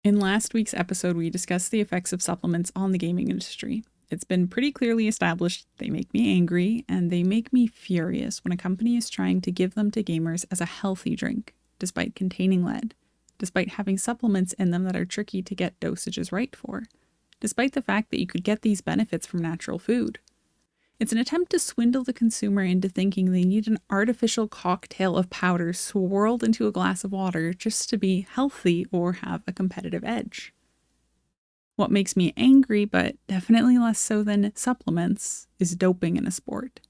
In last week's episode, we discussed the effects of supplements on the gaming industry. It's been pretty clearly established they make me angry and they make me furious when a company is trying to give them to gamers as a healthy drink, despite containing lead, despite having supplements in them that are tricky to get dosages right for, despite the fact that you could get these benefits from natural food. It's an attempt to swindle the consumer into thinking they need an artificial cocktail of powders swirled into a glass of water just to be healthy or have a competitive edge. What makes me angry, but definitely less so than supplements, is doping in a sport.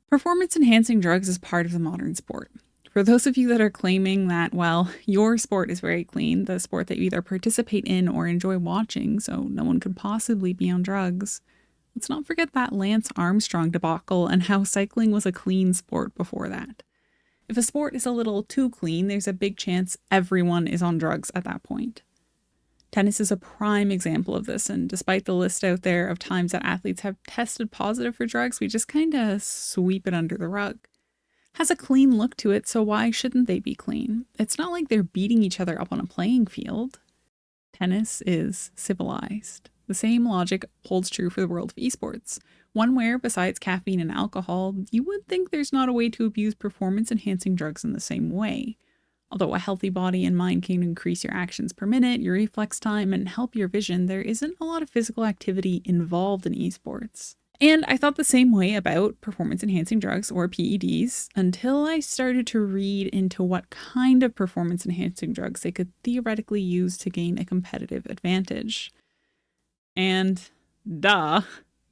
Performance-enhancing drugs is part of the modern sport. For those of you that are claiming that, well, your sport is very clean, the sport that you either participate in or enjoy watching, so no one could possibly be on drugs, let's not forget that Lance Armstrong debacle and how cycling was a clean sport before that. If a sport is a little too clean, there's a big chance everyone is on drugs at that point. Tennis is a prime example of this, and despite the list out there of times that athletes have tested positive for drugs, we just kind of sweep it under the rug. Has a clean look to it, so why shouldn't they be clean? It's not like they're beating each other up on a playing field. Tennis is civilized. The same logic holds true for the world of eSports. One where, besides caffeine and alcohol, you would think there's not a way to abuse performance-enhancing drugs in the same way. Although a healthy body and mind can increase your actions per minute, your reflex time, and help your vision, there isn't a lot of physical activity involved in eSports. And I thought the same way about performance-enhancing drugs, or PEDs, until I started to read into what kind of performance-enhancing drugs they could theoretically use to gain a competitive advantage. And duh,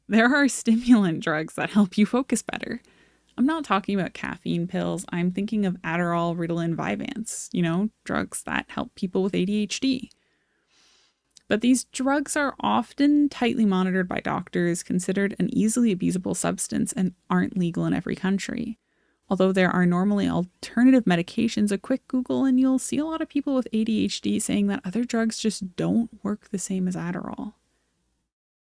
there are stimulant drugs that help you focus better. I'm not talking about caffeine pills. I'm thinking of Adderall, Ritalin, Vyvanse, drugs that help people with ADHD. But these drugs are often tightly monitored by doctors, considered an easily abusable substance, and aren't legal in every country. Although there are normally alternative medications, a quick Google and you'll see a lot of people with ADHD saying that other drugs just don't work the same as Adderall.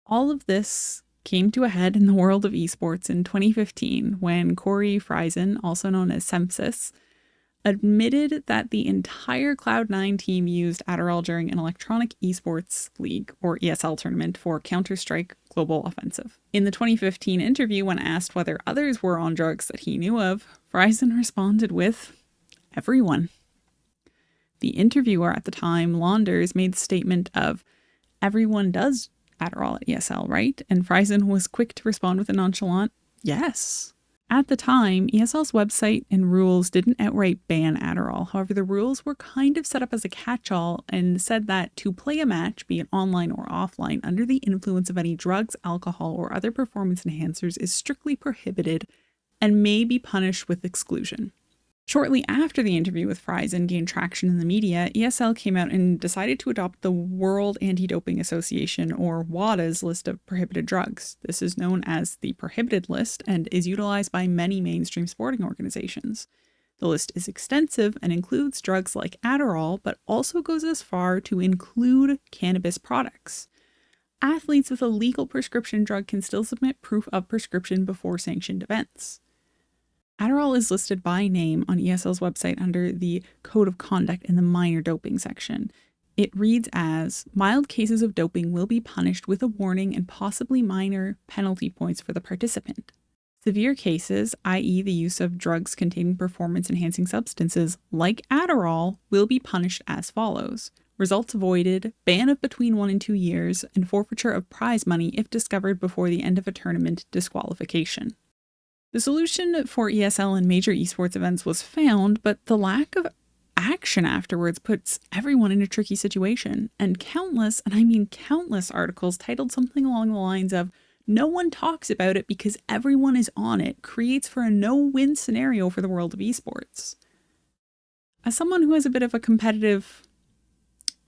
All of this came to a head in the world of esports in 2015 when Corey Friesen, also known as Sepsis, admitted that the entire Cloud9 team used Adderall during an electronic esports league, or ESL tournament, for Counter-Strike Global Offensive. In the 2015 interview, when asked whether others were on drugs that he knew of, Friesen responded with, "Everyone." The interviewer at the time, Launders, made the statement of, "Everyone does Adderall at ESL, right?" And Friesen was quick to respond with a nonchalant, "Yes." At the time, ESL's website and rules didn't outright ban Adderall. However, the rules were kind of set up as a catch-all and said that to play a match, be it online or offline, under the influence of any drugs, alcohol, or other performance enhancers is strictly prohibited and may be punished with exclusion. Shortly after the interview with Friesen gained traction in the media, ESL came out and decided to adopt the World Anti-Doping Association, or WADA's, list of prohibited drugs. This is known as the prohibited list and is utilized by many mainstream sporting organizations. The list is extensive and includes drugs like Adderall, but also goes as far to include cannabis products. Athletes with a legal prescription drug can still submit proof of prescription before sanctioned events. Adderall is listed by name on ESL's website under the Code of Conduct in the minor doping section. It reads as, "Mild cases of doping will be punished with a warning and possibly minor penalty points for the participant. Severe cases, i.e. the use of drugs containing performance-enhancing substances like Adderall, will be punished as follows. Results voided, ban of between 1 and 2 years, and forfeiture of prize money if discovered before the end of a tournament, disqualification." The solution for ESL and major esports events was found, but the lack of action afterwards puts everyone in a tricky situation. And countless, and I mean countless, articles titled something along the lines of, "No one talks about it because everyone is on it," creates for a no-win scenario for the world of esports. As someone who has a bit of a competitive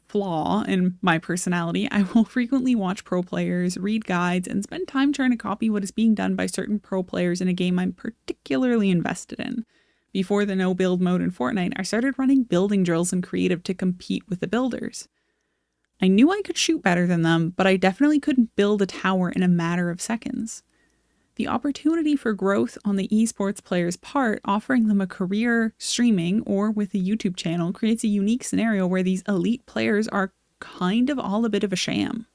flaw in my personality, I will frequently watch pro players, read guides, and spend time trying to copy what is being done by certain pro players in a game I'm particularly invested in. Before the no-build mode in Fortnite, I started running building drills in creative to compete with the builders. I knew I could shoot better than them, but I definitely couldn't build a tower in a matter of seconds. The opportunity for growth on the esports player's part, offering them a career streaming or with a YouTube channel, creates a unique scenario where these elite players are kind of all a bit of a sham.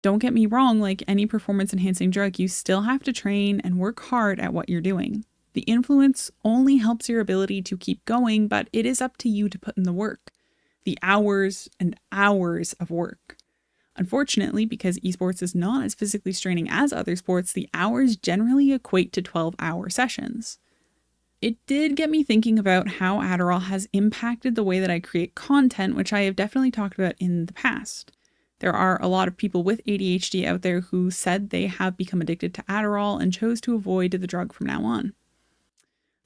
Don't get me wrong, like any performance enhancing drug, you still have to train and work hard at what you're doing. The influence only helps your ability to keep going, but it is up to you to put in the work. The hours and hours of work. Unfortunately, because esports is not as physically straining as other sports, the hours generally equate to 12-hour sessions. It did get me thinking about how Adderall has impacted the way that I create content, which I have definitely talked about in the past. There are a lot of people with ADHD out there who said they have become addicted to Adderall and chose to avoid the drug from now on.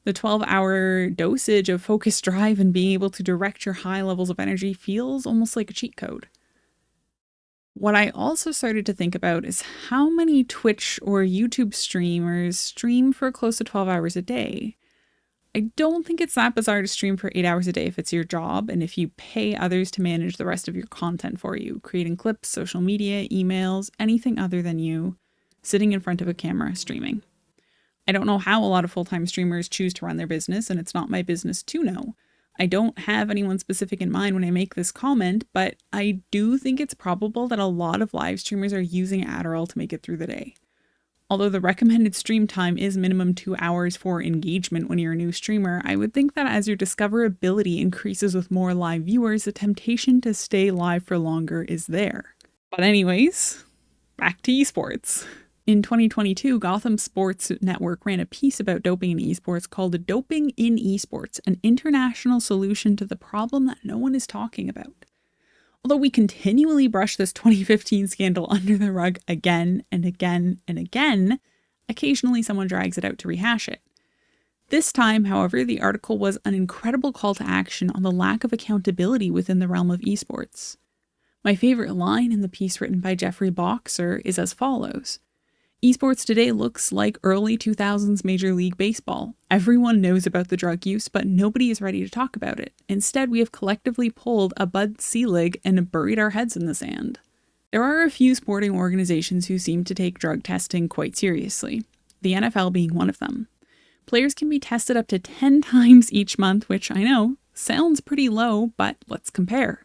The 12-hour dosage of focused drive and being able to direct your high levels of energy feels almost like a cheat code. What I also started to think about is how many Twitch or YouTube streamers stream for close to 12 hours a day. I don't think it's that bizarre to stream for 8 hours a day if it's your job and if you pay others to manage the rest of your content for you, creating clips, social media, emails, anything other than you sitting in front of a camera streaming. I don't know how a lot of full-time streamers choose to run their business, and it's not my business to know. I don't have anyone specific in mind when I make this comment, but I do think it's probable that a lot of live streamers are using Adderall to make it through the day. Although the recommended stream time is minimum 2 hours for engagement when you're a new streamer, I would think that as your discoverability increases with more live viewers, the temptation to stay live for longer is there. But anyways, back to esports. In 2022, Gotham Sports Network ran a piece about doping in esports called Doping in Esports, an international solution to the problem that no one is talking about. Although we continually brush this 2015 scandal under the rug again and again and again, occasionally someone drags it out to rehash it. This time, however, the article was an incredible call to action on the lack of accountability within the realm of esports. My favorite line in the piece written by Jeffrey Boxer is as follows. Esports today looks like early 2000s Major League Baseball. Everyone knows about the drug use, but nobody is ready to talk about it. Instead, we have collectively pulled a Bud Selig and buried our heads in the sand. There are a few sporting organizations who seem to take drug testing quite seriously, the NFL being one of them. Players can be tested up to 10 times each month, which I know sounds pretty low, but let's compare.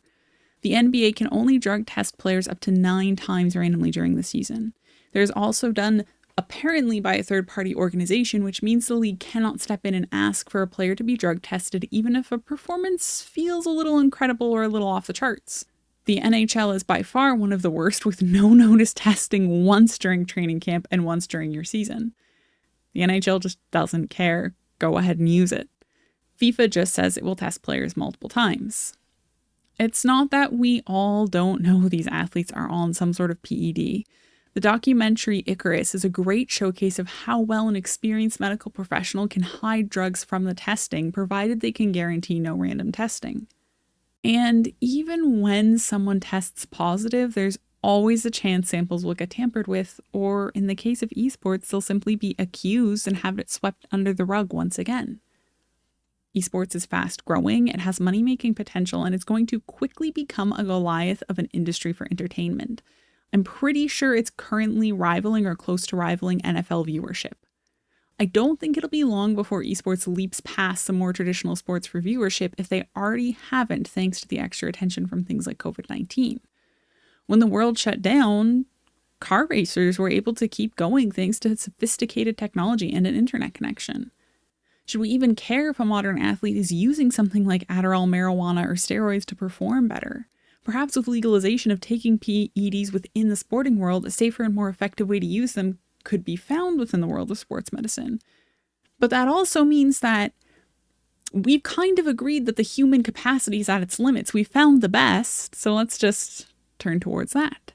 The NBA can only drug test players up to 9 times randomly during the season. There's also done apparently by a third-party organization, which means the league cannot step in and ask for a player to be drug tested even if a performance feels a little incredible or a little off the charts. The NHL is by far one of the worst, with no notice testing once during training camp and once during your season. The NHL just doesn't care. Go ahead and use it. FIFA just says it will test players multiple times. It's not that we all don't know these athletes are on some sort of PED. The documentary Icarus is a great showcase of how well an experienced medical professional can hide drugs from the testing, provided they can guarantee no random testing. And even when someone tests positive, there's always a chance samples will get tampered with, or in the case of esports, they'll simply be accused and have it swept under the rug once again. Esports is fast growing, it has money-making potential, and it's going to quickly become a Goliath of an industry for entertainment. I'm pretty sure it's currently rivaling or close to rivaling NFL viewership. I don't think it'll be long before esports leaps past some more traditional sports for viewership if they already haven't, thanks to the extra attention from things like COVID-19. When the world shut down, car racers were able to keep going thanks to sophisticated technology and an internet connection. Should we even care if a modern athlete is using something like Adderall, marijuana, or steroids to perform better? Perhaps with legalization of taking PEDs within the sporting world, a safer and more effective way to use them could be found within the world of sports medicine. But that also means that we've kind of agreed that the human capacity is at its limits. We've found the best, so let's just turn towards that.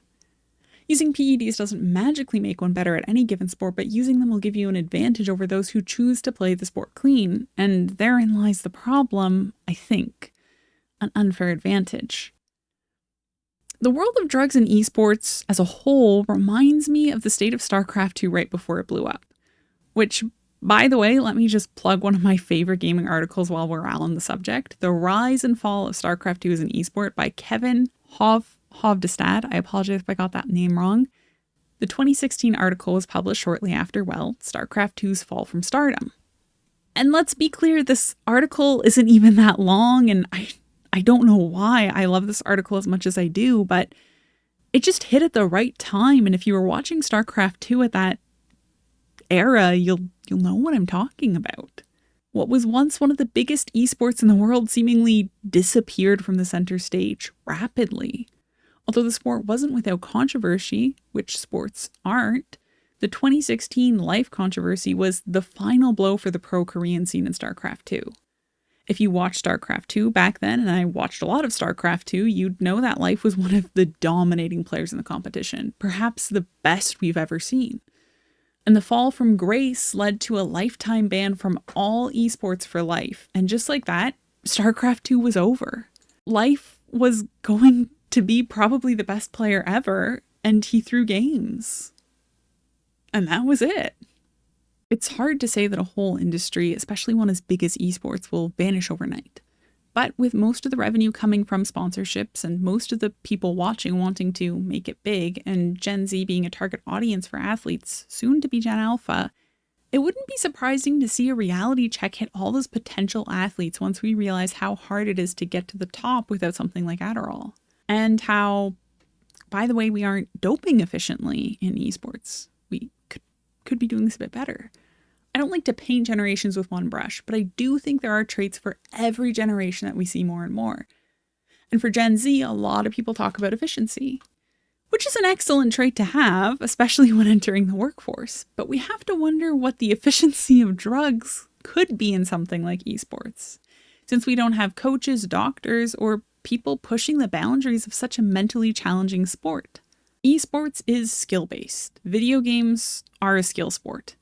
Using PEDs doesn't magically make one better at any given sport, but using them will give you an advantage over those who choose to play the sport clean. And therein lies the problem, I think. An unfair advantage. The world of drugs and esports as a whole reminds me of the state of StarCraft 2 right before it blew up. Which, by the way, let me just plug one of my favorite gaming articles while we're on the subject. The Rise and Fall of StarCraft 2 as an Esport by Kevin Hovdestad. I apologize if I got that name wrong. The 2016 article was published shortly after, StarCraft 2's fall from stardom. And let's be clear, this article isn't even that long, and I don't know why I love this article as much as I do, but it just hit at the right time. And if you were watching StarCraft 2 at that era, you'll know what I'm talking about. What was once one of the biggest esports in the world seemingly disappeared from the center stage rapidly. Although the sport wasn't without controversy, which sports aren't, the 2016 Life controversy was the final blow for the pro Korean scene in StarCraft 2. If you watched StarCraft 2 back then, and I watched a lot of StarCraft 2, you'd know that Life was one of the dominating players in the competition, perhaps the best we've ever seen. And the fall from grace led to a lifetime ban from all esports for life. And just like that, StarCraft 2 was over. Life was going to be probably the best player ever, and he threw games. And that was it. It's hard to say that a whole industry, especially one as big as esports, will vanish overnight. But with most of the revenue coming from sponsorships and most of the people watching wanting to make it big, and Gen Z being a target audience for athletes, soon to be Gen Alpha, it wouldn't be surprising to see a reality check hit all those potential athletes once we realize how hard it is to get to the top without something like Adderall. And how, by the way, we aren't doping efficiently in esports. We could be doing this a bit better. I don't like to paint generations with one brush, but I do think there are traits for every generation that we see more and more. And for Gen Z, a lot of people talk about efficiency, which is an excellent trait to have, especially when entering the workforce. But we have to wonder what the efficiency of drugs could be in something like esports, since we don't have coaches, doctors, or people pushing the boundaries of such a mentally challenging sport. Esports is skill-based. Video games are a skill sport.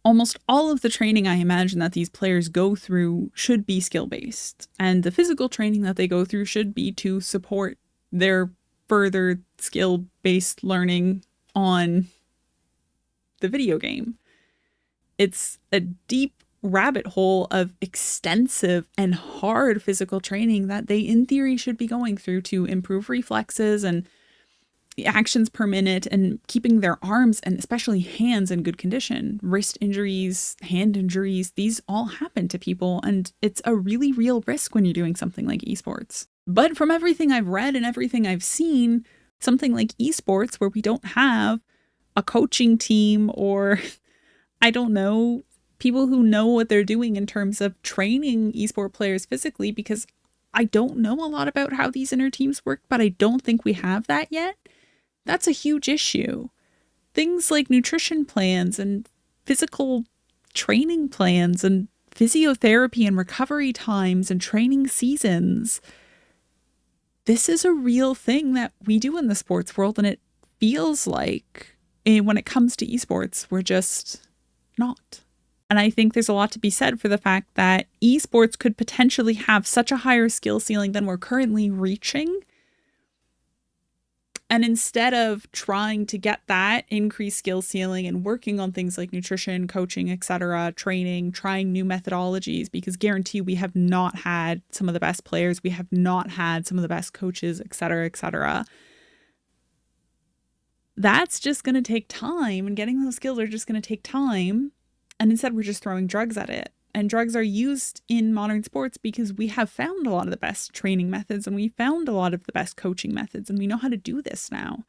Almost all of the training I imagine that these players go through should be skill-based, and the physical training that they go through should be to support their further skill-based learning on the video game. It's a deep rabbit hole of extensive and hard physical training that they, in theory, should be going through to improve reflexes and the actions per minute and keeping their arms and especially hands in good condition. Wrist injuries, hand injuries, these all happen to people, and it's a really real risk when you're doing something like esports. But from everything I've read and everything I've seen, something like esports where we don't have a coaching team or, I don't know, people who know what they're doing in terms of training esport players physically, because I don't know a lot about how these inner teams work, but I don't think we have that yet. That's a huge issue. Things like nutrition plans and physical training plans and physiotherapy and recovery times and training seasons. This is a real thing that we do in the sports world, and it feels like when it comes to esports, we're just not. And I think there's a lot to be said for the fact that esports could potentially have such a higher skill ceiling than we're currently reaching. And instead of trying to get that increased skill ceiling and working on things like nutrition, coaching, etc., training, trying new methodologies, because guarantee we have not had some of the best players, we have not had some of the best coaches, etc., etc. That's just going to take time, and getting those skills are just going to take time. And instead, we're just throwing drugs at it. And drugs are used in modern sports because we have found a lot of the best training methods, and we found a lot of the best coaching methods, and we know how to do this now.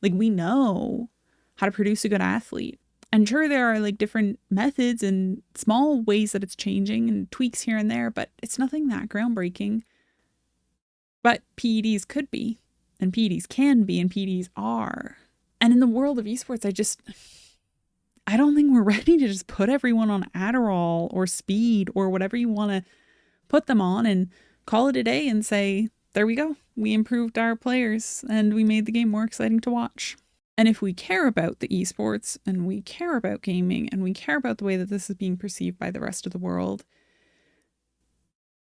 Like, we know how to produce a good athlete. And sure, there are like different methods and small ways that it's changing and tweaks here and there, but it's nothing that groundbreaking. But PEDs could be, and PEDs can be, and PEDs are. And in the world of esports, I don't think we're ready to just put everyone on Adderall or speed or whatever you want to put them on and call it a day and say, there we go. We improved our players and we made the game more exciting to watch. And if we care about the esports and we care about gaming and we care about the way that this is being perceived by the rest of the world,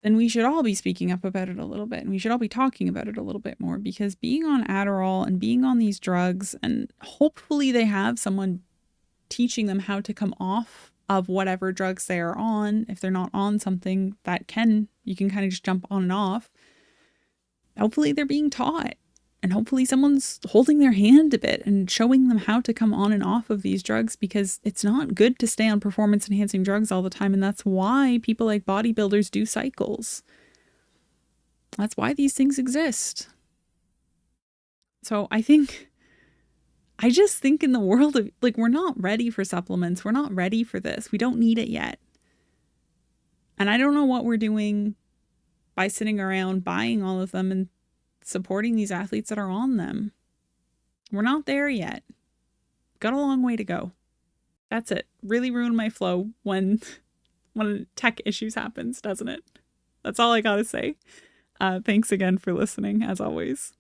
then we should all be speaking up about it a little bit, and we should all be talking about it a little bit more, because being on Adderall and being on these drugs, and hopefully they have someone teaching them how to come off of whatever drugs they are on. If they're not on something that you can kind of just jump on and off. Hopefully they're being taught, and hopefully someone's holding their hand a bit and showing them how to come on and off of these drugs, because it's not good to stay on performance enhancing drugs all the time. And that's why people like bodybuilders do cycles. That's why these things exist. So I just think in the world of, like, we're not ready for supplements. We're not ready for this. We don't need it yet. And I don't know what we're doing by sitting around buying all of them and supporting these athletes that are on them. We're not there yet. Got a long way to go. That's it. Really ruined my flow when tech issues happens, doesn't it? That's all I gotta say. Thanks again for listening, as always.